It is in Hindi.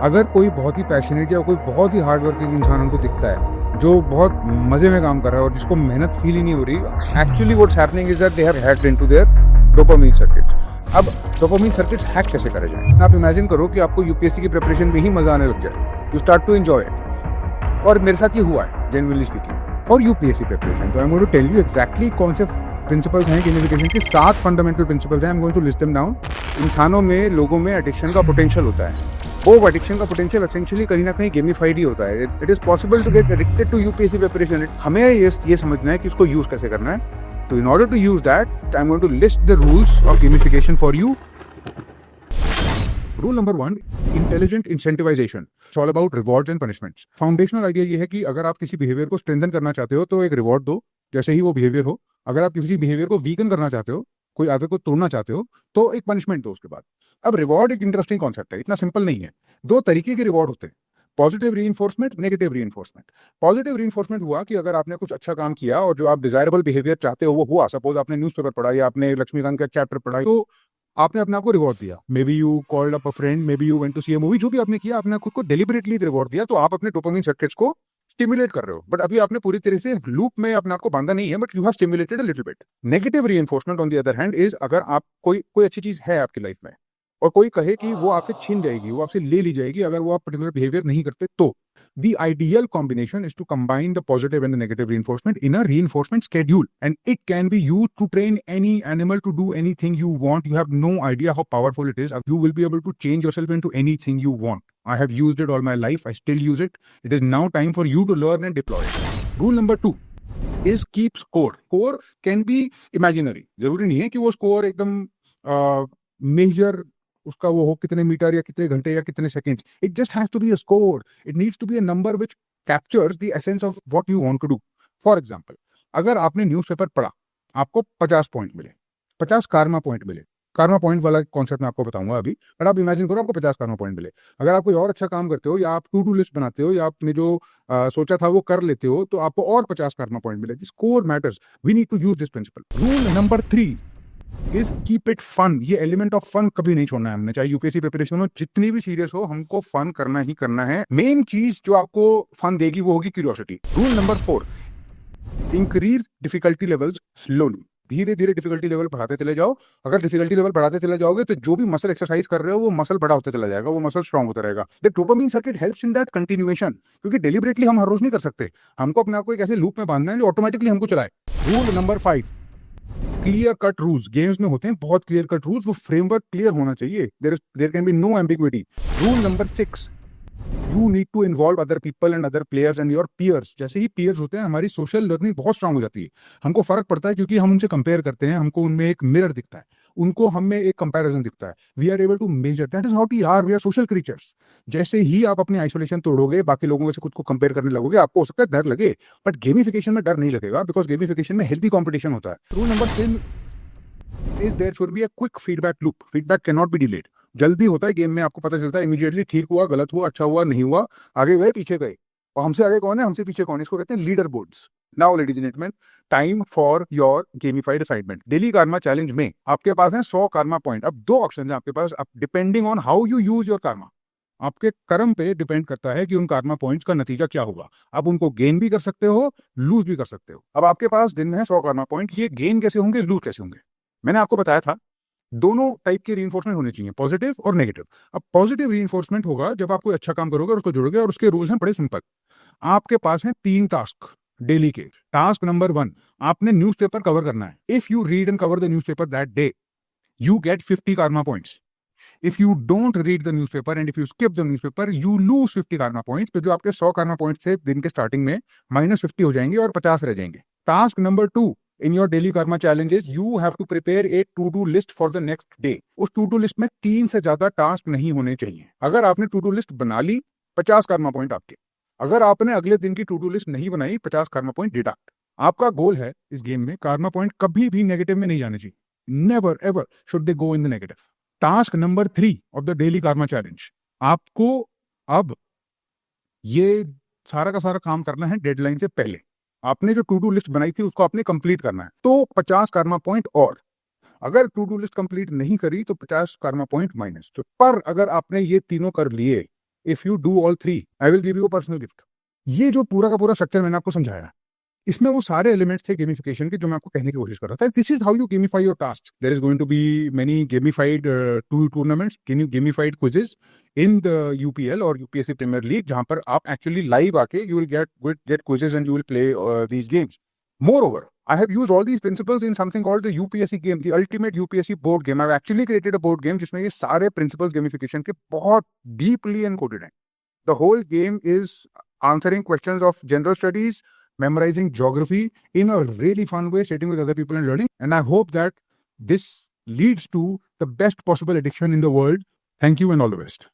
अगर कोई बहुत ही पैशनेट या कोई बहुत ही हार्ड वर्किंग इंसान हमको दिखता है जो बहुत मजे में काम कर रहा है और जिसको मेहनत फील ही नहीं हो रही, actually what's happening is that they have hacked into their dopamine circuits. अब डोपामाइन सर्किट्स हैक कैसे करे जाए? आप इमेजिन करो कि आपको यूपीएससी की प्रिपरेशन में ही मजा आने लग जाए, you start to enjoy it. और मेरे साथ ये हुआ है genuinely speaking for UPSC preparation. तो I am going to tell you exactly कौन से प्रिंसिपल्स हैं गेमिफिकेशन के। 7 फंडामेंटल प्रिंसिपल्स हैं, I am going to list them down. इंसानों में, लोगों में एडिक्शन का पोटेंशियल होता है। वो एडिक्शन का पोटेंशियल एसेंशियली कहीं ना कहीं गेमिफाइड ही होता है। It is possible to get addicted to UPSC preparation. हमें ये समझना है कि उसको यूज कैसे करना है। तो in order to use that, I am going to list the rules of gamification for you. Rule number 1, intelligent incentivization. It's all about rewards and punishments. Foundational idea ये है कि अगर आप किसी बिहेवियर को स्ट्रेंथन करना चाहते हो तो एक रिवॉर्ड दो जैसे ही वो बिहेवियर हो। अगर आप किसी बिहेवियर को वीकन करना चाहते हो, कोई आदत को तोड़ना चाहते हो, तो एक पनिशमेंट दो उसके बाद। अब रिवॉर्ड एक इंटरेस्टिंग कॉन्सेप्ट है, इतना सिंपल नहीं है। 2 तरीके के रिवॉर्ड होते हैं, positive reinforcement, negative reinforcement. Positive reinforcement हुआ कि अगर आपने कुछ अच्छा काम किया और जो आप डिजायरेबल बिहेवियर चाहते हो वो हुआ, सपोज आपने न्यूज़पेपर पढ़ा या आपने लक्ष्मीकांत का चैप्टर पढ़ा, तो आपने अपने आप को रिवॉर्ड दिया। Maybe you called up a friend, maybe you went to see a movie, जो भी आपने किया, आपने खुद को डेलिबरेटली रिवॉर्ड दिया, तो आप अपने डोपामाइन सर्किट्स को स्टिमुलेट कर रहे हो। बट अभी आपने पूरी तरह से लूप में अपने आप को बांधा नहीं है, but you have stimulated a little bit. Negative reinforcement on the other hand is, अगर आप कोई अच्छी चीज है आपकी लाइफ में और कोई कहे कि वो आपसे छीन जाएगी, वो आपसे ले ली जाएगी अगर वो आप पर्टिकुलर बिहेवियर नहीं करते, तो the ideal combination is to combine the positive and the negative reinforcement in a reinforcement schedule, and it can be used to train any animal to do anything you want. You have no idea how powerful it is. You will be able to change yourself into anything you want. I have used it all my life. I still use it. It is now time for you to learn and deploy it. Rule number 2 is keep score. Score can be imaginary. जरूरी नहीं है कि वो score एकदम मेजर उसका वो हो कितने मीटर या कितने घंटे या कितने seconds. It just has to be a score. It needs to be a number which captures the essence of what you want to do. For example, अगर आपने न्यूज़पेपर पढ़ा, आपको 50 पॉइंट मिले, 50 कारमा पॉइंट मिले। कारमा पॉइंट वाला कॉन्सेप्ट मैं आपको बताऊंगा अभी, बट आप इमेजिन करो आपको 50 कारमा पॉइंट मिले। अगर आप कोई और अच्छा काम करते हो या आप टू डू लिस्ट बनाते हो या आपने जो सोचा था वो कर लेते हो, तो आपको और 50 कारमा पॉइंट मिले। Score matters. We need to use this principle. Rule number 3 is keep it fun. ये एलिमेंट ऑफ फन कभी नहीं छोड़ना है हमने, चाहे यूपीएससी प्रिपरेशन हो, जितनी भी सीरियस हो, हमको फन करना ही करना है। मेन चीज जो आपको फन देगी वो होगी curiosity. Rule number 4, increase difficulty levels slowly. धीरे धीरे डिफिकल्टी लेवल बढ़ाते चले जाओ। अगर डिफिकल्टी लेवल बढ़ाते चले जाओगे तो जो भी मसल एक्सरसाइज कर रहे हो वो मसल बड़ा होता चला जाएगा, वो मसल स्ट्रांग होता रहेगा। The dopamine circuit helps in that continuation, क्योंकि डेलिबरेटली हम हर रोज नहीं कर सकते। हमको अपने आप को एक ऐसे लूप में बांधना है जो ऑटोमेटिकली हमको चलाए। Rule number 5, clear cut rules. Games में होते हैं बहुत क्लियर कट रूल्स, वो फ्रेमवर्क क्लियर होना चाहिए। There can be no ambiguity. Rule number 6, you need to involve other people and other players and your peers. जैसे ही पियर्स होते हैं, हमारी सोशल लर्निंग बहुत स्ट्रांग हो जाती है। हमको फर्क पड़ता है क्योंकि हम उनसे कंपेयर करते हैं, हमको उनमें एक मिरर दिखता है, उनको हमें एक कंपैरिजन दिखता है। We are able to measure, that is how we are, we are social creatures. जैसे ही आप अपनी आइसोलेशन तोड़ोगे, बाकी लोगों से खुद को कंपेयर करने लगोगे, आपको हो सकता है डर लगे, बट गेमिफिकेशन में डर नहीं लगेगा, बिकॉज गेमिफिकेशन में हेल्दी कॉम्पिटिशन होता है। Rule number 10 is there should be a quick feedback loop. Feedback cannot be delayed. जल्दी होता है गेम में, आपको पता चलता है इमीडिएटली, ठीक हुआ, गलत हुआ, अच्छा हुआ, नहीं हुआ, आगे गए, पीछे गए। और हमसे आगे कौन है, हमसे पीछे कौन है, इसको कहते हैं leader boards. Now ladies and gentleman, time for your gamified assignment. Daily Karma challenge में आपके पास है 100 कार्मा पॉइंट। अब 2 ऑप्शन है आपके पास, depending on how you use your karma. आपके कर्म पे डिपेंड करता है कि उन कार्मा पॉइंट्स का नतीजा क्या होगा। आप उनको गेन भी कर सकते हो, लूज भी कर सकते हो। अब आपके पास दिन में है 100 कार्मा पॉइंट, ये गेन कैसे होंगे, लूज कैसे होंगे? मैंने आपको बताया था दोनों टाइप के रीइंफोर्समेंट होने चाहिए, पॉजिटिव और नेगेटिव। अब पॉजिटिव रीइंफोर्समेंट होगा जब आप कोई अच्छा काम करोगे और उसको जोड़ोगे, और उसके रूल्स हैं बड़े सिंपल। आपके पास हैं 3 टास्क डेली के। टास्क नंबर 1, आपने न्यूज़पेपर कवर करना है। If you read and cover the newspaper that day, you get 50 karma points. If you don't read the newspaper and if you skip the newspaper, you lose 50 karma points. तो जो आपके 100 karma points थे दिन के स्टार्टिंग में, -50 हो जाएंगे और 50 रह जाएंगे। Task number 2 in your daily karma challenges, you have to prepare a to-do list for the next day. उस to-do list में 3 से ज्यादा टास्क नहीं होने चाहिए। अगर आपने to-do list बना ली, 50 karma point आपके। अगर आपने अगले दिन की to-do list नहीं बनाई, 50 karma point डिडक्ट। आपका गोल है इस गेम में, karma point कभी भी नेगेटिव में नहीं जाने चाहिए। Never ever should they go in the negative. Task number 3 of the daily Karma challenge, आपको अब ये सारा का सारा काम करना है डेडलाइन से पहले। आपने जो टू डू लिस्ट बनाई थी उसको आपने कंप्लीट करना है, तो 50 कार्मा पॉइंट। और अगर टू डू लिस्ट कंप्लीट नहीं करी तो 50 कार्मा पॉइंट माइनस। तो पर अगर आपने ये तीनों कर लिए if you do all 3 I will give you a personal gift. ये जो पूरा का पूरा स्ट्रक्चर मैंने आपको समझाया, इसमें वो सारे एलिमेंट्स थे गेमिफिकेशन के जो मैं आपको कहने की कोशिश कर रहा था। This is how you gamify your task. There is going to be many gamified tournaments, gamified quizzes in the UPL और यूपीएससी प्रीमियर लीग, जहां पर आप एक्चुअली लाइव आके you will get quizzes and you will play these games. Moreover, I have used all these principles in something called the UPSC game, the ultimate UPSC board game. I've actually created a board game जिसमें ये सारे principles gamification के बहुत deeply encoded हैं. The whole game is answering questions of general studies, memorizing geography in a really fun way, sitting with other people and learning. And I hope that this leads to the best possible addiction in the world. Thank you and all the best.